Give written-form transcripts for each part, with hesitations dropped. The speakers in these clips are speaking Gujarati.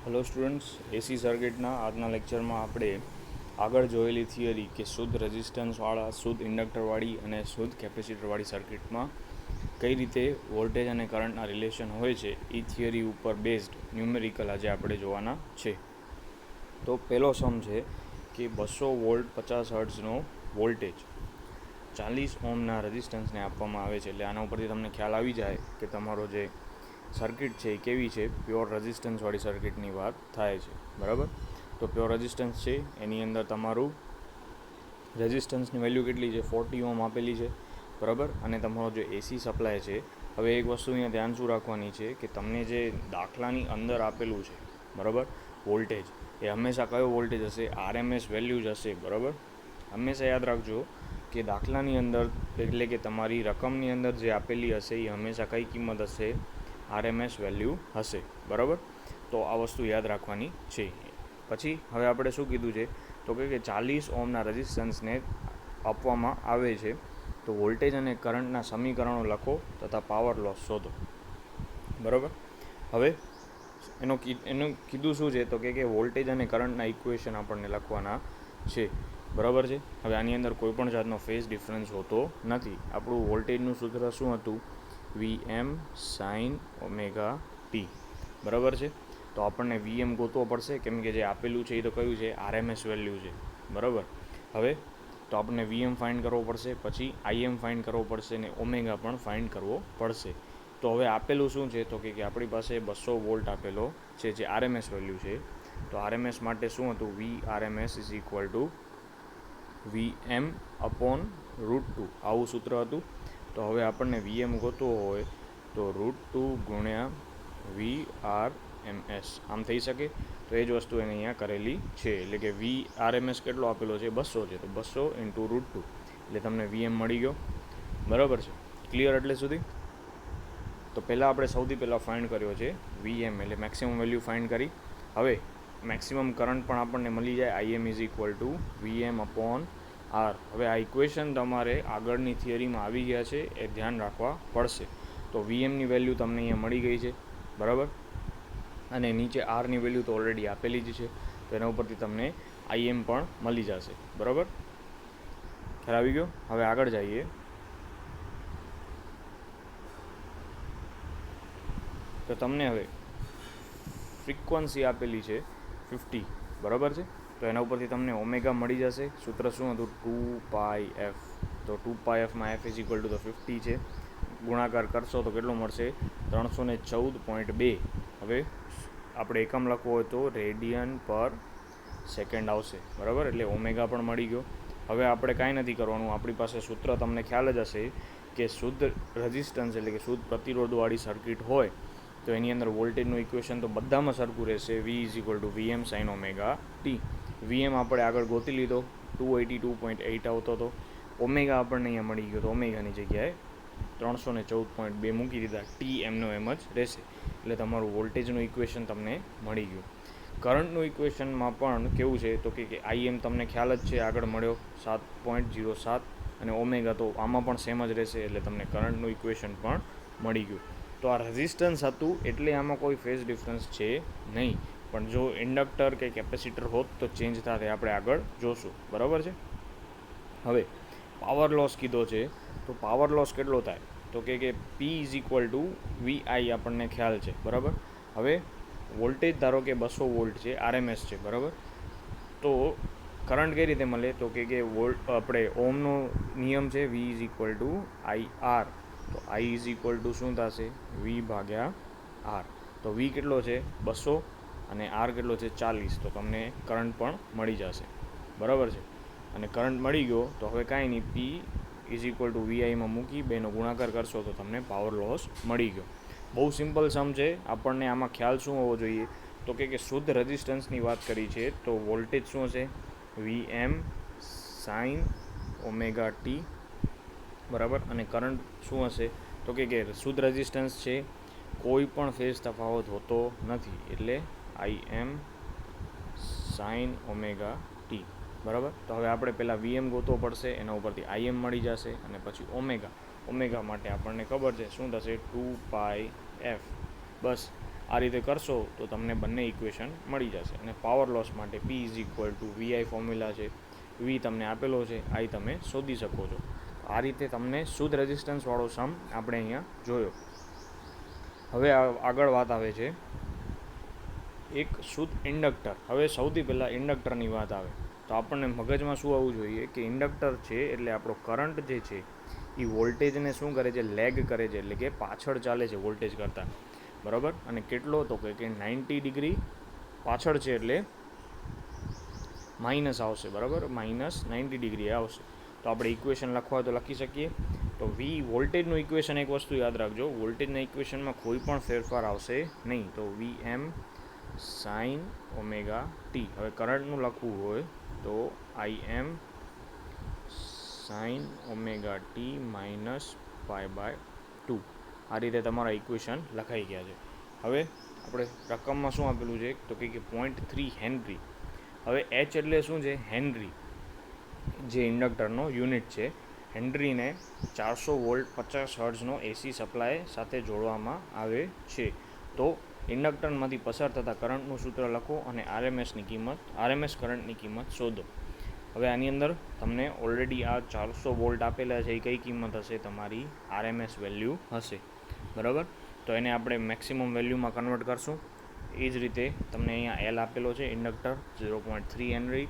હેલો સ્ટુડન્ટ્સ, એસી સર્કિટના આજના લેક્ચરમાં આપણે આગળ જોયેલી થિયરી કે શુદ્ધ રેઝિસ્ટન્સવાળા, શુદ્ધ ઇન્ડક્ટરવાળી અને શુદ્ધ કેપેસિટરવાળી સર્કિટમાં કઈ રીતે વોલ્ટેજ અને કરંટના રિલેશન હોય છે એ થિયરી ઉપર બેઝડ ન્યુમેરિકલ આજે આપણે જોવાના છે. તો પહેલો સમ છે કે 200 વોલ્ટ 50 હર્ટ્ઝનો વોલ્ટેજ 40 ઓહ્મના રેઝિસ્ટન્સને આપવામાં આવે છે. એટલે આના ઉપરથી તમને ખ્યાલ આવી જાય કે તમારો જે સર્કિટ છે એ કેવી છે, પ્યોર રેઝિસ્ટન્સવાળી સર્કિટની વાત થાય છે. બરાબર, તો પ્યોર રેઝિસ્ટન્સ છે એની અંદર તમારું રેઝિસ્ટન્સની વેલ્યુ કેટલી છે, 40 ઓહ્મ આપેલી છે. બરાબર, અને તમારો જે એસી સપ્લાય છે, હવે એક વસ્તુ અહીંયા ધ્યાન શું રાખવાની છે કે તમને જે દાખલાની અંદર આપેલું છે, બરાબર, વોલ્ટેજ એ હંમેશા કયો વોલ્ટેજ હશે, આરએમએસ વેલ્યુ જ હશે. બરાબર, હંમેશા યાદ રાખજો કે દાખલાની અંદર એટલે કે તમારી રકમની અંદર જે આપેલી હશે એ હંમેશા કઈ કિંમત હશે, આરએમએસ વેલ્યુ હશે. બરાબર, તો આ વસ્તુ યાદ રાખવાની છે. પછી હવે આપણે શું કીધું છે તો કે 40 ઓહ્મના રેઝિસ્ટન્સને આપવામાં આવે છે, તો વોલ્ટેજ અને કરંટના સમીકરણો લખો તથા પાવર લોસ શોધો. બરાબર, હવે એનું કીધું શું છે તો કે વોલ્ટેજ અને કરંટના ઇક્વેશન આપણને લખવાના છે. બરાબર છે, હવે આની અંદર કોઈ પણ જાતનો ફેઝ ડિફરન્સ હોતો નથી. આપણું વોલ્ટેજનું સૂત્ર શું હતું, વીએમ સાઇન ઓમેગા ટી. બરાબર છે, તો આપણને વીએમ ગોતવો પડશે કેમ કે જે આપેલું છે એ તો કયું છે, આરએમએસ વેલ્યુ છે. બરાબર, હવે તો આપણને વીએમ ફાઇન્ડ કરવો પડશે, પછી આઈએમ ફાઇન્ડ કરવો પડશે અને ઓમેગા પણ ફાઇન્ડ કરવો પડશે. તો હવે આપેલું શું છે તો કે આપણી પાસે 200 વોલ્ટ આપેલો છે જે આરએમએસ વેલ્યુ છે. તો આરએમએસ માટે શું હતું, V RMS is equal to VM upon √2 આવું સૂત્ર હતું. તો હવે આપણને વીએમ ગોતવો હોય તો √2 ગુણ્યા વી આર એમ એસ આમ થઈ શકે. તો એ જ વસ્તુ એને અહીંયા કરેલી છે, એટલે કે વી આર એમ એસ કેટલો આપેલો છે, 200 છે, તો 200 ઇન્ટુ √2 એટલે તમને વીએમ મળી ગયો. બરાબર છે, ક્લિયર એટલે સુધી. તો પહેલાં આપણે સૌથી પહેલાં ફાઇન્ડ કર્યો છે વીએમ એટલે મેક્સિમમ વેલ્યુ ફાઇન્ડ કરી. હવે મેક્સિમમ કરંટ પણ આપણને મળી જાય, IM is equal to VM upon R. હવે આ ઇક્વેશન તમારે આગળની થિયરીમાં આવી ગયા છે એ ધ્યાન રાખવા પડશે. તો વીએમની વેલ્યુ તમને અહીંયા મળી ગઈ છે. બરાબર, અને નીચે આરની વેલ્યુ તો ઓલરેડી આપેલી જ છે, તો એના ઉપરથી તમને આઈએમ પણ મળી જશે. બરાબર, ખ્યાલ આવી ગયો. હવે આગળ જઈએ. તો તમને હવે ફ્રીક્વન્સી આપેલી છે 50. બરાબર છે, તો એના ઉપરથી તમને ઓમેગા મળી જશે. સૂત્ર શું હતું, 2πf. તો 2πfમાં એફ ઇઝ ઇક્વલ ટુ તો 50 છે, ગુણાકાર કરશો તો કેટલો મળશે, 314.2. હવે આપણે એકમ લખવો હોય તો રેડિયન પર સેકન્ડ આવશે. બરાબર, એટલે ઓમેગા પણ મળી ગયો. હવે આપણે કાંઈ નથી કરવાનું, આપણી પાસે સૂત્ર તમને ખ્યાલ જ હશે કે શુદ્ધ રેઝિસ્ટન્સ એટલે કે શુદ્ધ પ્રતિરોધવાળી સર્કિટ હોય તો એની અંદર વોલ્ટેજનું ઇક્વેશન તો બધામાં સરખું રહેશે, V is equal to VM sine omega T. VM આપણે આગળ ગોતી લીધો, 282.8 આવતો હતો. ઓમેગા આપણને અહીંયા મળી ગયો, તો ઓમેગાની જગ્યાએ 314.2 મૂકી દીધા, ટી એમનો એમ જ રહેશે. એટલે તમારું વોલ્ટેજનું ઇક્વેશન તમને મળી ગયું. કરંટનું ઇક્વેશનમાં પણ કેવું છે તો કે આઈએમ તમને ખ્યાલ જ છે, આગળ મળ્યો 7.07, અને ઓમેગા તો આમાં પણ સેમ જ રહેશે, એટલે તમને કરંટનું ઇક્વેશન પણ મળી ગયું. તો આ રેઝિસ્ટન્સ હતું એટલે આમાં કોઈ ફેઝ ડિફરન્સ છે નહીં, પણ જો ઇન્ડક્ટર કે કેપેસિટર હોત તો ચેન્જ થાય, આપણે આગળ જોશું. બરાબર છે, હવે પાવર લોસ કીધો છે, તો પાવર લોસ કેટલો થાય તો કે પી ઇઝ ઇક્વલ ટુ વી આઈ આપણને ખ્યાલ છે. બરાબર, હવે વોલ્ટેજ ધારો કે 200 વોલ્ટ છે, આરએમએસ છે. બરાબર, તો કરંટ કઈ રીતે મળે તો કે વોલ્ટ આપણે ઓમનો નિયમ છે, V is equal to I R. તો આઈ ઇઝ ઇક્વલ ટુ શું થશે, વી ભાગ્યા આર. તો વી કેટલો છે, 200, અને આર કેટલો છે, 40. તો તમને કરંટ પણ મળી જશે. બરાબર છે, અને કરંટ મળી ગયો તો હવે કાંઈ નહીં, પી ઇઝ ઇક્વલ ટુ વીઆઈમાં મૂકી બેનો ગુણાકાર કરશો તો તમને પાવર લોસ મળી ગયો. બહુ સિમ્પલ સમ છે. આપણને આમાં ખ્યાલ શું હોવો જોઈએ તો કે શુદ્ધ રેઝિસ્ટન્સની વાત કરી છે, તો વોલ્ટેજ શું હશે, વીએમ સાઇન ઓમેગા ટી. બરાબર, અને કરંટ શું હશે તો કે શુદ્ધ રેઝિસ્ટન્સ છે, કોઈ પણ ફેઝ તફાવત હોતો નથી, એટલે આઈએમ સાઇન ઓમેગા ટી. બરાબર, તો હવે આપણે પહેલાં વીએમ ગોતવો પડશે, એના ઉપરથી આઈએમ મળી જશે, અને પછી ઓમેગા માટે આપણને ખબર છે શું થશે, 2πf. બસ આ રીતે કરશો તો તમને બંને ઇક્વેશન મળી જશે. અને પાવર લોસ માટે P is equal two VI formula છે, V તમને આપેલો છે, I તમે શોધી શકો છો. આ રીતે તમને શુદ્ધ રેઝિસ્ટન્સવાળો સમ આપણે અહીંયા જોયો. હવે આગળ વાત આવે છે એક શુદ્ધ ઇન્ડક્ટર. હવે સૌથી પહેલાં ઇન્ડક્ટરની વાત આવે તો આપણને મગજમાં શું આવવું જોઈએ કે ઇન્ડક્ટર છે એટલે આપણો કરંટ જે છે એ વોલ્ટેજને શું કરે છે, લેગ કરે છે, એટલે કે પાછળ ચાલે છે વોલ્ટેજ કરતાં, બરાબર. અને કેટલો તો કે 90 ડિગ્રી પાછળ છે એટલે માઇનસ આવશે, બરાબર, માઇનસ 90 ડિગ્રી આવશે. તો આપણે ઇક્વેશન લખવા હોય તો લખી શકીએ. તો વી વોલ્ટેજનું ઇક્વેશન એક વસ્તુ યાદ રાખજો, વોલ્ટેજના ઇક્વેશનમાં કોઈ પણ ફેરફાર આવશે નહીં. તો VM સાઇન ઓમેગા ટી. હવે કરંટનું લખવું હોય તો IM sine omega t minus π/2. આ રીતે તમારા ઇક્વેશન લખાઈ ગયા છે. હવે આપણે રકમમાં શું આપેલું છે તો કે 0.3 હેનરી. હવે H એટલે શું છે, હેનરી, જે ઇન્ડક્ટરનો યુનિટ છે. હેનરીને 400 વોલ્ટ 50 હર્ટ્ઝનો AC સપ્લાય સાથે જોડવામાં આવે છે. તો ઇન્ડક્ટરમાંથી પસાર થતા કરંટનું સૂત્ર લખો અને RMS કરંટની કિંમત શોધો. હવે આની અંદર તમને ઓલરેડી આ 400 વોલ્ટ આપેલા છે, એ કઈ કિંમત હશે, તમારી RMS વેલ્યુ હશે, બરાબર. તો એને આપણે મેક્સિમમ વેલ્યુમાં કન્વર્ટ કરશું. એ જ રીતે તમને અહીંયા L આપેલો છે, ઇન્ડક્ટર 0.3 હેનરી,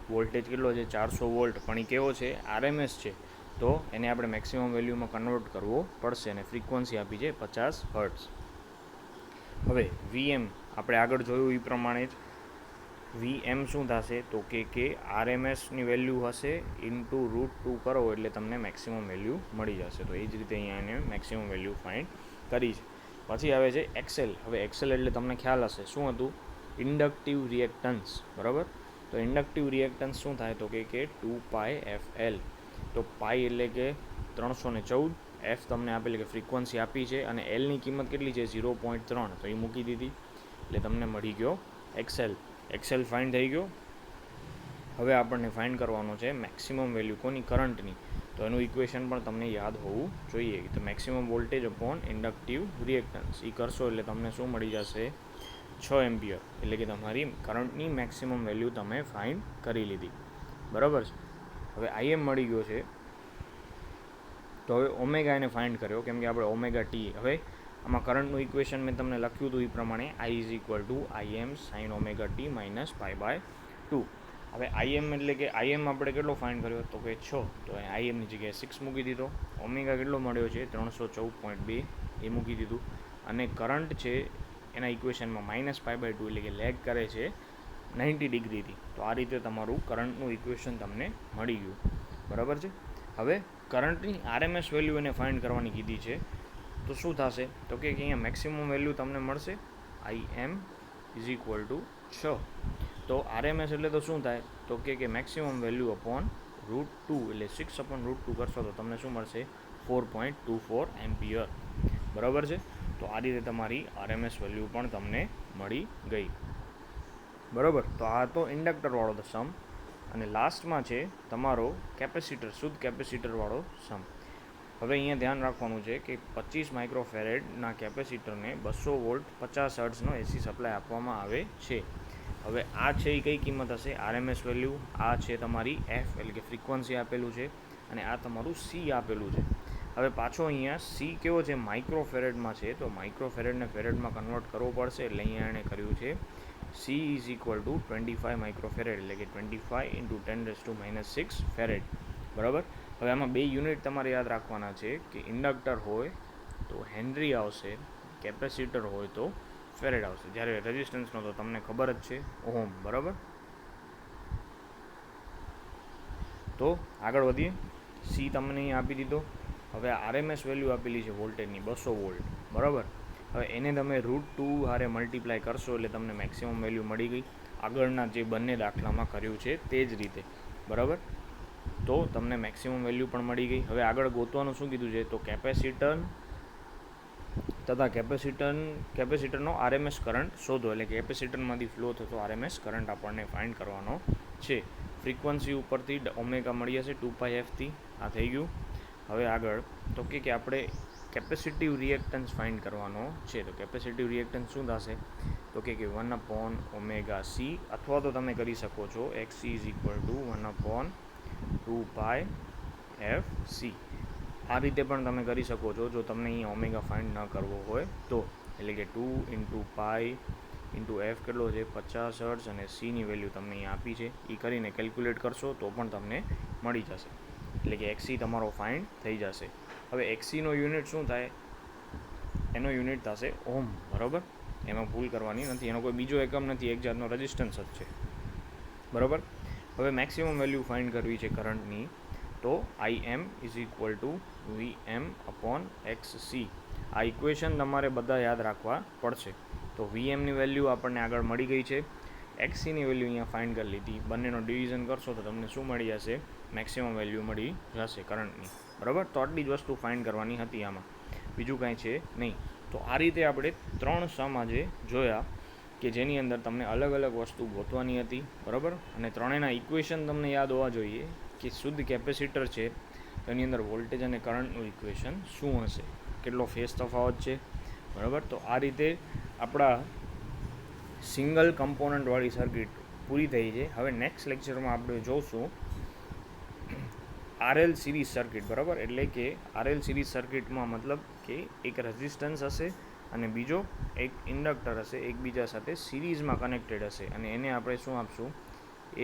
વોલ્ટેજ કેટલો છે 400 વોલ્ટ, પણ એ કેવો છે, RMS છે. તો એને આપણે મેક્સિમમ વેલ્યુમાં કન્વર્ટ કરવો પડશે અને ફ્રીક્વન્સી આપી છે 50 હર્ટ્ઝ. હવે VM આપણે આગળ જોયું એ પ્રમાણે જ VM શું થશે તો કે RMSની વેલ્યુ હશે ઇન્ટુ √2 કરો એટલે તમને મેક્સિમમ વેલ્યુ મળી જશે. તો એ જ રીતે અહીંયા એને મેક્સિમમ વેલ્યુ ફાઇન્ડ કરી છે. પછી આવે છે XL. હવે XL એટલે તમને ખ્યાલ હશે શું હતું, ઇન્ડક્ટિવ રિએક્ટન્સ, બરાબર. તો ઇન્ડક્ટિવ રિએક્ટન્સ શું થાય તો કે 2πfL. તો પાઈ એટલે કે 314, F તમને આપેલી કે ફ્રીક્વન્સી આપી છે અને Lની કિંમત કેટલી છે 0.3, તો એ મૂકી દીધી એટલે તમને મળી ગયો XL. XL ફાઇન્ડ થઈ ગયો. હવે આપણને ફાઇન્ડ કરવાનો છે મેક્સિમમ વેલ્યુ કોની, કરંટની. તો એનું ઇક્વેશન પણ તમને યાદ હોવું જોઈએ. તો maximum voltage upon inductive reactance એ કરશો એટલે તમને શું મળી જશે 6 એમ્પિયર. એટલે કે તમારી કરંટની મેક્સિમમ વેલ્યુ તમે ફાઇન્ડ કરી લીધી, બરાબર છે. હવે IM મળી ગયો છે. તો હવે ઓમેગા એને ફાઇન્ડ કર્યો, કેમ કે આપણે ઓમેગા ટી. હવે આમાં કરંટનું ઇક્વેશન મેં તમને લખ્યું હતું એ પ્રમાણે I is equal to IM sine omega t minus π/2. હવે IM એટલે કે IM આપણે કેટલો ફાઇન્ડ કર્યો તો કે 6, તો IMની જગ્યાએ 6 મૂકી દીધો. ઓમેગા કેટલો મળ્યો છે 314.2, એ મૂકી દીધું. અને કરંટ છે એના ઇક્વેશનમાં માઇનસ π/2 એટલે કે લેગ કરે છે 90 ડિગ્રીથી. તો આ રીતે તમારું કરંટનું ઇક્વેશન તમને મળી ગયું, બરાબર છે. હવે કરંટની RMS વેલ્યુ એને ફાઇન્ડ કરવાની કીધી છે. તો શું થશે તો કે અહીંયા મેક્સિમમ વેલ્યુ તમને મળશે IM ઇઝ ઇક્વલ ટુ 6. તો RMS એટલે તો શું થાય તો કે મેક્સિમમ વેલ્યુ અપોન √2 એટલે 6/√2 કરશો તો તમને શું મળશે 4.24 એમ્પિયર, બરાબર છે. તો આ રીતે તમારી RMS વેલ્યુ પણ તમને મળી ગઈ, બરાબર. તો આ તો ઇન્ડક્ટરવાળો સમ. અને લાસ્ટમાં છે તમારો કેપેસિટર, શુદ્ધ કેપેસિટરવાળો સમ. હવે અહીંયા ધ્યાન રાખવાનું છે કે 25 માઇક્રોફેરેડના કેપેસિટરને 200 વોલ્ટ 50 હર્ટ્ઝનો AC સપ્લાય આપવામાં આવે છે. હવે આ છે એ કઈ કિંમત હશે, RMS વેલ્યુ. આ છે તમારી F એટલે કે ફ્રીક્વન્સી આપેલું છે અને આ તમારું C આપેલું છે. હવે પાછો અહીંયા C કેવો છે, માઇક્રોફેરેડમાં છે. તો માઇક્રોફેરેડને ફેરેડમાં કન્વર્ટ કરવો પડશે એટલે અહીંયા એણે કર્યું છે C ઇઝ ઇક્વલ ટુ 25 માઇક્રોફેરેડ એટલે કે 25 × 10⁻⁶ ફેરેડ, બરાબર. હવે આમાં બે યુનિટ તમારે યાદ રાખવાના છે કે ઇન્ડક્ટર હોય તો હેનરી આવશે, કેપેસિટર હોય તો ફેરેડ આવશે. જ્યારે રેઝિસ્ટન્સનો તો તમને ખબર જ છે ઓહમ, બરાબર. તો આગળ વધીએ. C તમને અહીં આપી દીધો. હવે RMS વેલ્યુ આપેલી છે વોલ્ટેજની 200 વોલ્ટ, બરાબર. હવે એને તમે √2 હારે મલ્ટીપ્લાય કરશો એટલે તમને મેક્સિમમ વેલ્યુ મળી ગઈ. આગળના જે બંને દાખલામાં કર્યું છે તે જ રીતે, બરાબર. તો તમને મેક્સિમમ વેલ્યુ પણ મળી ગઈ. હવે આગળ ગોતવાનું શું કીધું છે તો કેપેસિટર તથા કેપેસિટરનો RMS કરંટ શોધો. એટલે કેપેસિટરમાંથી ફ્લો થતો RMS કરંટ આપણને ફાઇન્ડ કરવાનો છે. ફ્રીક્વન્સી ઉપરથી ઓમેગા મળી જશે 2πf થી. આ થઈ ગયું. હવે આગળ તો કે આપણે કેપેસિટિવ રિએક્ટન્સ ફાઇન્ડ કરવાનો છે. તો કેપેસિટિવ રિએક્ટન્સ શું થશે? તો કે 1/ωc, અથવા તો તમે કરી શકો છો XC = 1/2πfc. આ રીતે પણ તમે કરી શકો છો જો તમને અહીંયા ઓમેગા ફાઇન્ડ ન કરવો હોય તો. એટલે કે 2 × π × f કેટલો છે? 50 હર્ટ્ઝ, અને cની વેલ્યુ તમને અહીંયા આપી છે. એ કરીને કેલ્ક્યુલેટ કરશો તો પણ તમને મળી જશે. એટલે કે XC તમારો ફાઇન્ડ થઈ જશે. હવે XCનો યુનિટ શું થાય? એનો યુનિટ થશે ઓહમ, બરાબર? એમાં ભૂલ કરવાની નથી, એનો કોઈ બીજો એકમ નથી, એક જાતનો રેઝિસ્ટન્સ જ છે, બરાબર? હવે મેક્સિમમ વેલ્યુ ફાઇન્ડ કરવી છે કરંટની, તો IM = VM/XC. આ ઇક્વેશન તમારે બધા યાદ રાખવા પડશે. તો VMની વેલ્યુ આપણને આગળ મળી ગઈ છે, XCની વેલ્યુ અહીંયા ફાઇન્ડ કરી લીધી. બંનેનો ડિવિઝન કરશો તો તમને શું મળી જશે? મેક્સિમમ વેલ્યુ મળી જશે કરંટની, બરાબર? તો આટલી જ વસ્તુ ફાઇન્ડ કરવાની હતી આમાં, બીજું કાંઈ છે નહીં. તો આ રીતે આપણે 3 સમ આજે જોયા કે જેની અંદર તમને અલગ અલગ વસ્તુ ગોતવાની હતી, બરાબર? અને ત્રણેયના ઇક્વેશન તમને યાદ હોવા જોઈએ કે શુદ્ધ કેપેસિટર છે તેની અંદર વોલ્ટેજ અને કરંટનું ઇક્વેશન શું હશે, કેટલો ફેઝ તફાવત છે, બરાબર? તો આ રીતે આપણા સિંગલ કમ્પોનન્ટવાળી સર્કિટ પૂરી થઈ છે. હવે નેક્સ્ટ લેક્ચરમાં આપણે જોઈશું RL સિરીઝ સર્કિટ, બરાબર? એટલે કે RL સિરીઝ સર્કિટમાં મતલબ કે એક રેઝિસ્ટન્સ હશે અને બીજો એક ઇન્ડક્ટર હશે, એકબીજા સાથે સિરીઝમાં કનેક્ટેડ હશે, અને એને આપણે શું આપશું?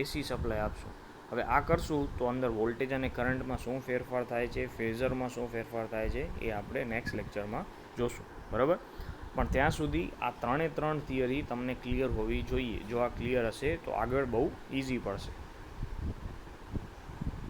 AC સપ્લાય આપશું. હવે આ કરશું તો અંદર વોલ્ટેજ અને કરંટમાં શું ફેરફાર થાય છે, ફેઝરમાં શું ફેરફાર થાય છે, એ આપણે નેક્સ્ટ લેક્ચરમાં જોશું, બરાબર? પણ ત્યાં સુધી આ 3 થિયરી તમને ક્લિયર હોવી જોઈએ. જો આ ક્લિયર હશે તો આગળ બહુ ઇઝી પડશે.